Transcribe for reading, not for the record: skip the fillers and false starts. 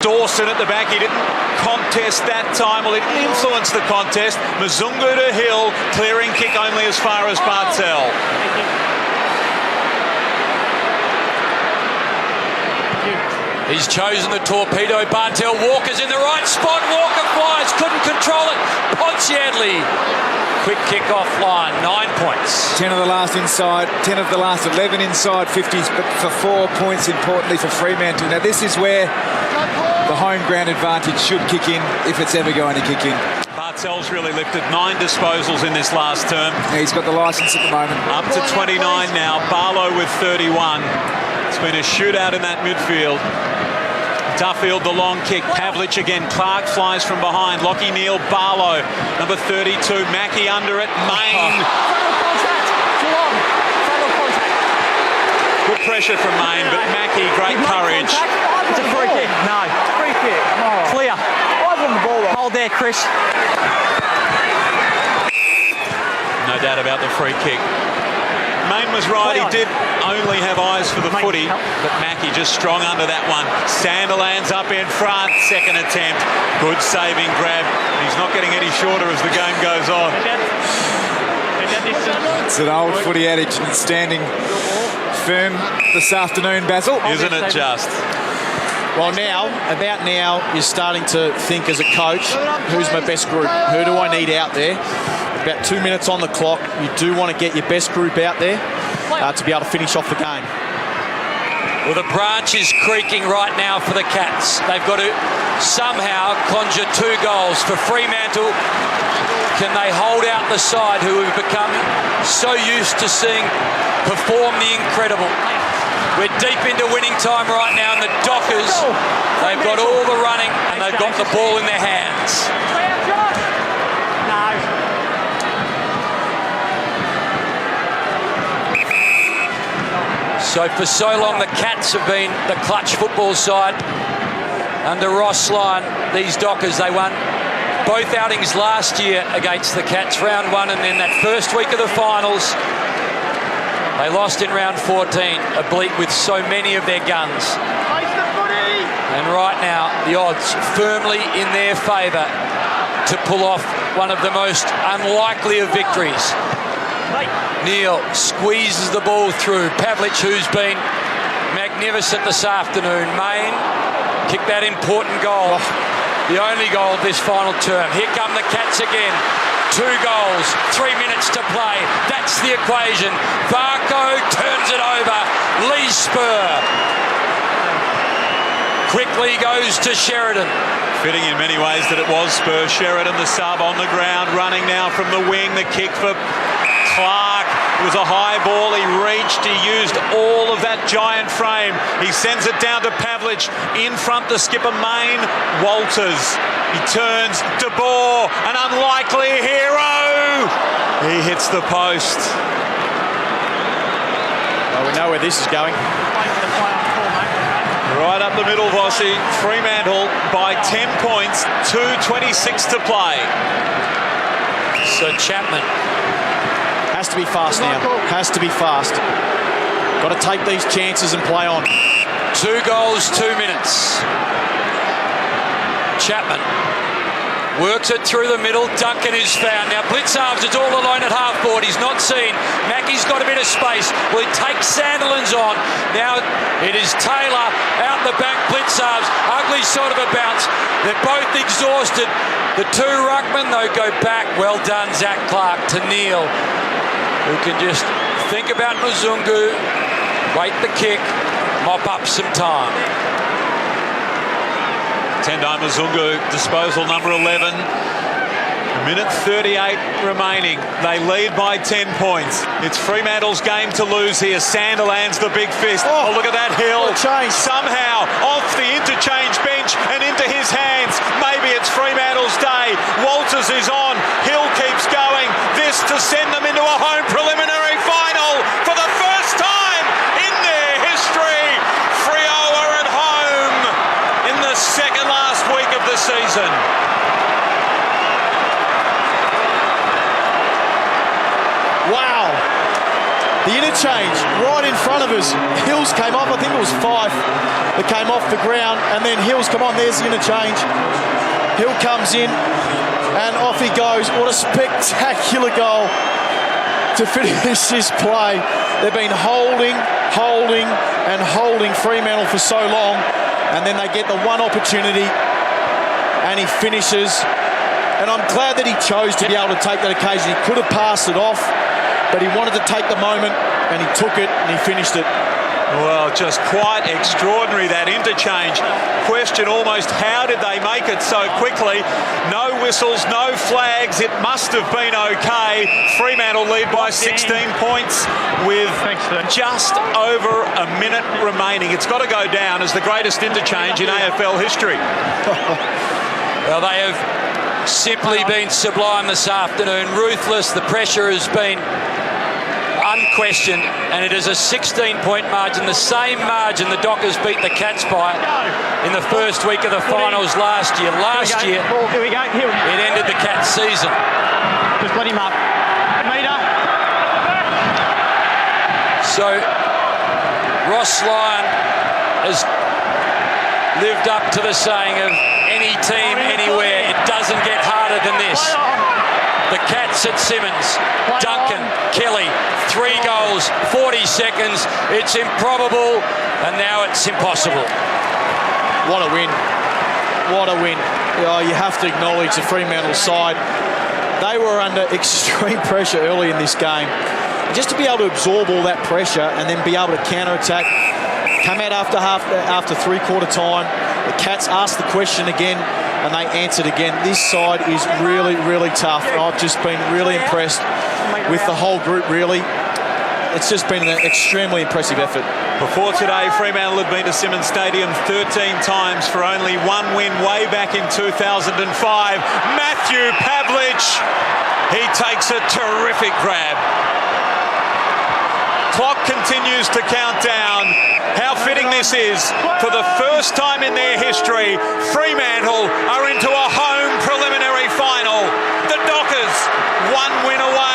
Dawson at the back. He didn't contest that time. Well, it influenced the contest. Mzungu to Hill, clearing kick only as far as Bartel. He's chosen the torpedo. Bartel. Walker's in the right spot. Walker flies. Couldn't control it. Ponsiadli. Quick kick offline. 9 points. 10 of the last inside. 10 of the last 11 inside 50s, but for 4 points, importantly, for Fremantle. Now, this is where the home ground advantage should kick in, if it's ever going to kick in. Bartel's really lifted 9 disposals in this last term. Yeah, he's got the licence at the moment. Up to 29 now. Barlow with 31. It's been a shootout in that midfield. Duffield, the long kick. Pavlich again. Clark flies from behind. Lockie Neal, Barlow. Number 32. Mackie under it. Main. Good pressure from Main, but Mackie, great courage. It's a free kick. No. Free kick. Clear. Hold there, Chris. No doubt about the free kick. Main was right, he did only have eyes for the footy, but Mackie just strong under that one. Sandilands up in front, second attempt. Good saving grab. He's not getting any shorter as the game goes on. It's an old footy adage, and it's standing firm this afternoon, Basil. Isn't it just? Well, about now, you're starting to think as a coach, who's my best group? Who do I need out there? About 2 minutes on the clock. You do want to get your best group out there to be able to finish off the game. Well, the branch is creaking right now for the Cats. They've got to somehow conjure 2 goals for Fremantle. Can they hold out the side who have become so used to seeing perform the incredible? We're deep into winning time right now, and the Dockers, they've got all the running and they've got the ball in their hands. So for so long, the Cats have been the clutch football side. Under Ross Lyon, these Dockers, they won both outings last year against the Cats, round 1, and then that first week of the finals, they lost in round 14, oblique with so many of their guns. And right now, the odds firmly in their favour to pull off one of the most unlikely of victories. Neal squeezes the ball through. Pavlich, who's been magnificent this afternoon. Main kicked that important goal. The only goal of this final term. Here come the Cats again. 2 goals, 3 minutes to play. That's the equation. Varco turns it over. Lee Spur quickly goes to Sheridan. Fitting in many ways that it was Spur. Sheridan, the sub, on the ground, running now from the wing. The kick for Clark. It was a high ball. He reached. He used all of that giant frame. He sends it down to Pavlich. In front, the skipper, Main. Walters. He turns. De Boer, an unlikely hero. He hits the post. Well, we know where this is going. Right up the middle, Vossi. Fremantle by 10 points. 2:26 to play. So Chapman has to be fast now. Has to be fast. Got to take these chances and play on. 2 goals, 2 minutes. Chapman works it through the middle. Duncan is found. Now Blitzarves is all alone at half board. He's not seen. Mackie's got a bit of space. Will he take Sandilands on? Now it is Taylor out the back. Blitzarves, ugly sort of a bounce. They're both exhausted. The 2 ruckmen, though, go back. Well done, Zach Clark, to Neal, who can just think about Mzungu, wait the kick, mop up some time. Tendai Mzungu, disposal number 11. Minute 38 remaining. They lead by 10 points. It's Fremantle's game to lose here. Sandilands, the big fist. Oh, look at that Hill. Somehow off the interchange bench and into his hands. Maybe it's Fremantle's day. Walters is on. Hill keeps going. This to send them into a home preliminary final for the first time in their history. Freo are at home in the second last week of the season. Wow. The interchange right in front of us. Hills came off. I think it was Fife that came off the ground, and then Hills, come on, there's the interchange. Hill comes in, and off he goes. What a spectacular goal to finish this play. They've been holding Fremantle for so long, and then they get the one opportunity, and he finishes. And I'm glad that he chose to be able to take that occasion. He could have passed it off, but he wanted to take the moment, and he took it, and he finished it. Well, just quite extraordinary, that interchange. Question almost, how did they make it so quickly? No whistles, no flags. It must have been okay. Fremantle lead by 16 points with just over a minute remaining. It's got to go down as the greatest interchange in AFL history. Well, they have simply been sublime this afternoon. Ruthless. The pressure has been unquestioned, and it is a 16-point margin, the same margin the Dockers beat the Cats by in the first week of the finals last year. Last year, it ended the Cats' season. Just let him up. Meter. So, Ross Lyon has lived up to the saying of any team, anywhere. It doesn't get harder than this. The Cats at Simmons, Duncan, Kelly, 3 goals, 40 seconds. It's improbable, and now it's impossible. What a win. What a win. Oh, you have to acknowledge the Fremantle side. They were under extreme pressure early in this game. Just to be able to absorb all that pressure and then be able to counter-attack, come out after three-quarter time. The Cats asked the question again, and they answered again. This side is really, really tough. I've just been really impressed with the whole group, really. It's just been an extremely impressive effort. Before today, Fremantle had been to Simmons Stadium 13 times for only one win way back in 2005. Matthew Pavlich, he takes a terrific grab. Clock continues to count down. How fitting this is. For the first time in their history, Fremantle are into a home preliminary final. The Dockers, 1 win away.